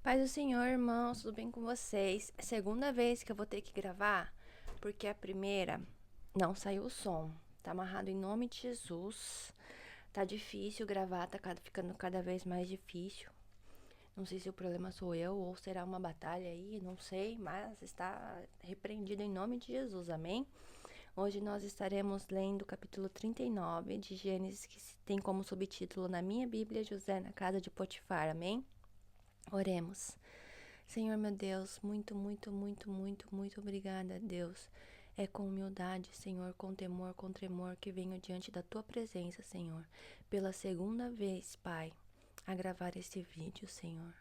Paz do Senhor, irmãos, tudo bem com vocês? É a segunda vez que eu vou ter que gravar, porque a primeira não saiu o som. Tá amarrado em nome de Jesus. Tá difícil gravar, tá ficando cada vez mais difícil. Não sei se o problema sou eu ou será uma batalha aí, não sei, mas está repreendido em nome de Jesus, amém? Hoje nós estaremos lendo o capítulo 39 de Gênesis, que tem como subtítulo na minha Bíblia, José na casa de Potifar, amém? Oremos. Senhor meu Deus, muito obrigada, Deus. É com humildade, Senhor, com temor, com tremor que venho diante da Tua presença, Senhor, pela segunda vez, Pai, a gravar esse vídeo, Senhor.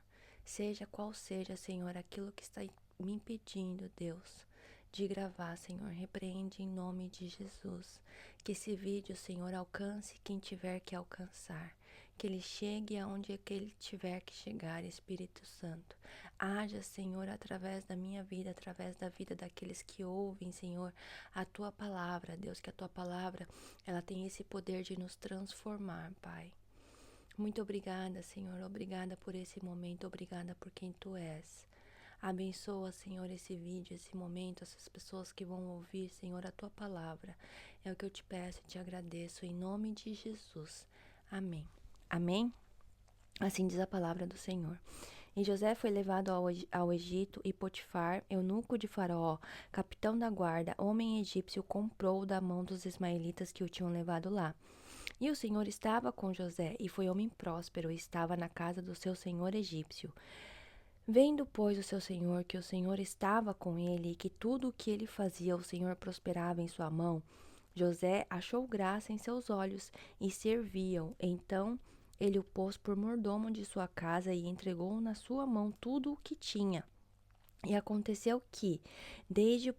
Seja qual seja, Senhor, aquilo que está me impedindo, Deus, de gravar, Senhor, repreende em nome de Jesus. Que esse vídeo, Senhor, alcance quem tiver que alcançar. Que ele chegue aonde que ele tiver que chegar, Espírito Santo. Haja, Senhor, através da minha vida, através da vida daqueles que ouvem, Senhor, a Tua palavra, Deus, que a Tua palavra, ela tem esse poder de nos transformar, Pai. Muito obrigada, Senhor, obrigada por esse momento, obrigada por quem Tu és. Abençoa, Senhor, esse vídeo, esse momento, essas pessoas que vão ouvir, Senhor, a Tua palavra. É o que eu te peço e te agradeço, em nome de Jesus. Amém. Amém? Assim diz a palavra do Senhor. E José foi levado ao Egito, e Potifar, eunuco de Faraó, capitão da guarda, homem egípcio, comprou da mão dos ismaelitas que o tinham levado lá. E o Senhor estava com José, e foi homem próspero, e estava na casa do seu senhor egípcio. Vendo, pois, o seu senhor que o Senhor estava com ele, e que tudo o que ele fazia o Senhor prosperava em sua mão, José achou graça em seus olhos, e servia-o. Então ele o pôs por mordomo de sua casa, e entregou na sua mão tudo o que tinha. E aconteceu que, desde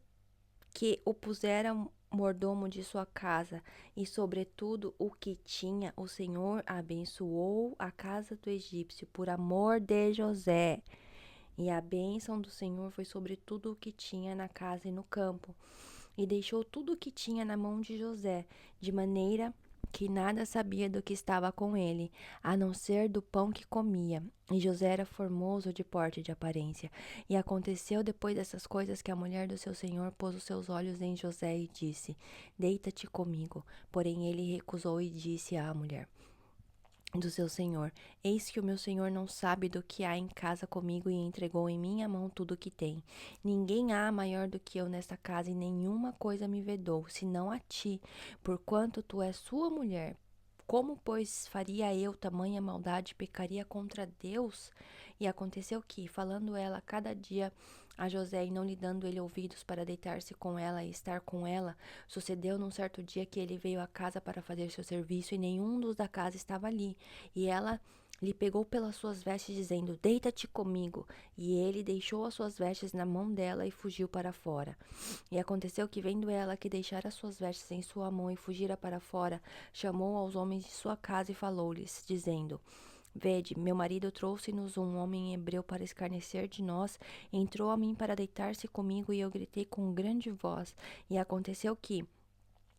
que o pusera mordomo de sua casa, e sobretudo o que tinha, o Senhor abençoou a casa do egípcio por amor de José. E a bênção do Senhor foi sobre tudo o que tinha na casa e no campo. E deixou tudo o que tinha na mão de José, de maneira que nada sabia do que estava com ele, a não ser do pão que comia. E José era formoso de porte e de aparência. E aconteceu depois dessas coisas que a mulher do seu senhor pôs os seus olhos em José e disse: Deita-te comigo. Porém ele recusou e disse à mulher do seu senhor: Eis que o meu senhor não sabe do que há em casa comigo, e entregou em minha mão tudo o que tem. Ninguém há maior do que eu nesta casa, e nenhuma coisa me vedou, senão a ti, porquanto tu és sua mulher. Como, pois, faria eu tamanha maldade, pecaria contra Deus? E aconteceu que, falando ela cada dia a José, e não lhe dando ele ouvidos para deitar-se com ela e estar com ela, sucedeu num certo dia que ele veio à casa para fazer seu serviço, e nenhum dos da casa estava ali. E ela lhe pegou pelas suas vestes, dizendo: Deita-te comigo. E ele deixou as suas vestes na mão dela e fugiu para fora. E aconteceu que, vendo ela que deixara as suas vestes em sua mão e fugira para fora, chamou aos homens de sua casa e falou-lhes, dizendo: Vede, meu marido trouxe-nos um homem hebreu para escarnecer de nós, entrou a mim para deitar-se comigo, e eu gritei com grande voz. E aconteceu que,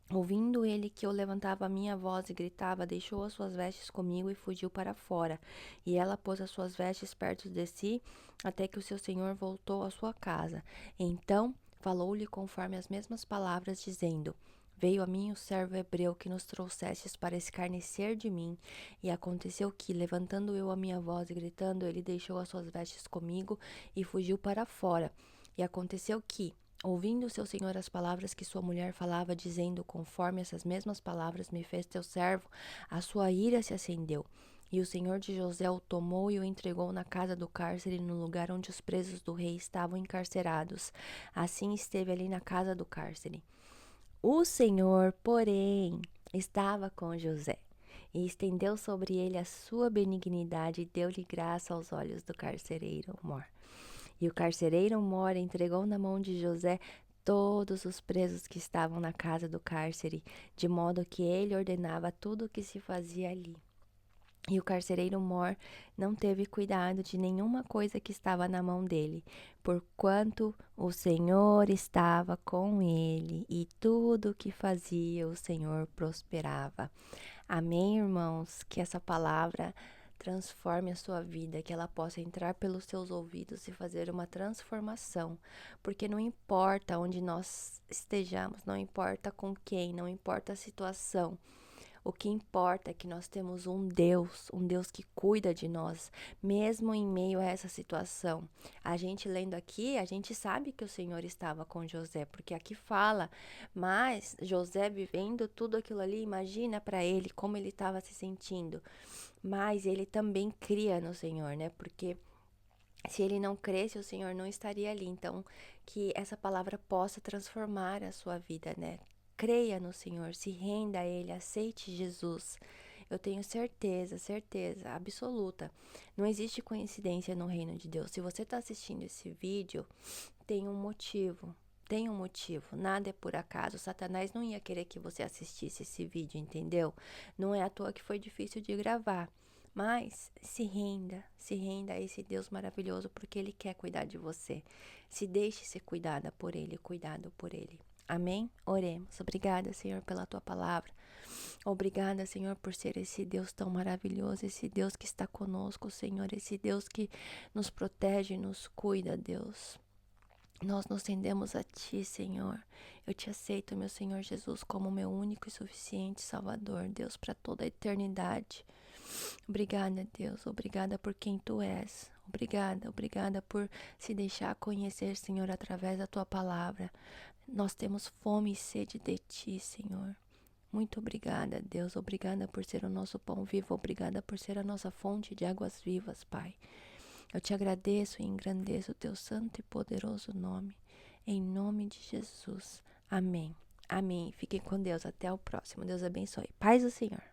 ouvindo ele que eu levantava a minha voz e gritava, deixou as suas vestes comigo e fugiu para fora. E ela pôs as suas vestes perto de si, até que o seu senhor voltou à sua casa. Então falou-lhe conforme as mesmas palavras, dizendo: Veio a mim o servo hebreu que nos trouxestes para escarnecer de mim. E aconteceu que, levantando eu a minha voz e gritando, ele deixou as suas vestes comigo e fugiu para fora. E aconteceu que, ouvindo seu senhor as palavras que sua mulher falava, dizendo: Conforme essas mesmas palavras me fez teu servo, a sua ira se acendeu. E o senhor de José o tomou e o entregou na casa do cárcere, no lugar onde os presos do rei estavam encarcerados. Assim esteve ali na casa do cárcere. O Senhor, porém, estava com José, e estendeu sobre ele a sua benignidade, e deu-lhe graça aos olhos do carcereiro mor. E o carcereiro mor entregou na mão de José todos os presos que estavam na casa do cárcere, de modo que ele ordenava tudo o que se fazia ali. E o carcereiro mor não teve cuidado de nenhuma coisa que estava na mão dele, porquanto o Senhor estava com ele, e tudo o que fazia o Senhor prosperava. Amém, irmãos? Que essa palavra transforme a sua vida, que ela possa entrar pelos seus ouvidos e fazer uma transformação, porque não importa onde nós estejamos, não importa com quem, não importa a situação, o que importa é que nós temos um Deus que cuida de nós, mesmo em meio a essa situação. A gente lendo aqui, a gente sabe que o Senhor estava com José, porque aqui fala, mas José vivendo tudo aquilo ali, imagina para ele como ele estava se sentindo. Mas ele também cria no Senhor, né? Porque se ele não cresce, o Senhor não estaria ali. Então, que essa palavra possa transformar a sua vida, né? Creia no Senhor, se renda a Ele, aceite Jesus. Eu tenho certeza, certeza absoluta. Não existe coincidência no reino de Deus. Se você está assistindo esse vídeo, tem um motivo. Tem um motivo. Nada é por acaso. Satanás não ia querer que você assistisse esse vídeo, entendeu? Não é à toa que foi difícil de gravar. Mas se renda a esse Deus maravilhoso, porque Ele quer cuidar de você. Se deixe ser cuidada por Ele, cuidado por Ele. Amém? Oremos. Obrigada, Senhor, pela Tua palavra. Obrigada, Senhor, por ser esse Deus tão maravilhoso, esse Deus que está conosco, Senhor, esse Deus que nos protege e nos cuida, Deus. Nós nos rendemos a Ti, Senhor. Eu Te aceito, meu Senhor Jesus, como meu único e suficiente Salvador, Deus, para toda a eternidade. Obrigada, Deus. Obrigada por quem Tu és. Obrigada, obrigada por se deixar conhecer, Senhor, através da Tua palavra. Nós temos fome e sede de Ti, Senhor. Muito obrigada, Deus. Obrigada por ser o nosso pão vivo. Obrigada por ser a nossa fonte de águas vivas, Pai. Eu Te agradeço e engrandeço o Teu santo e poderoso nome. Em nome de Jesus. Amém. Amém. Fiquem com Deus. Até o próximo. Deus abençoe. Paz do Senhor.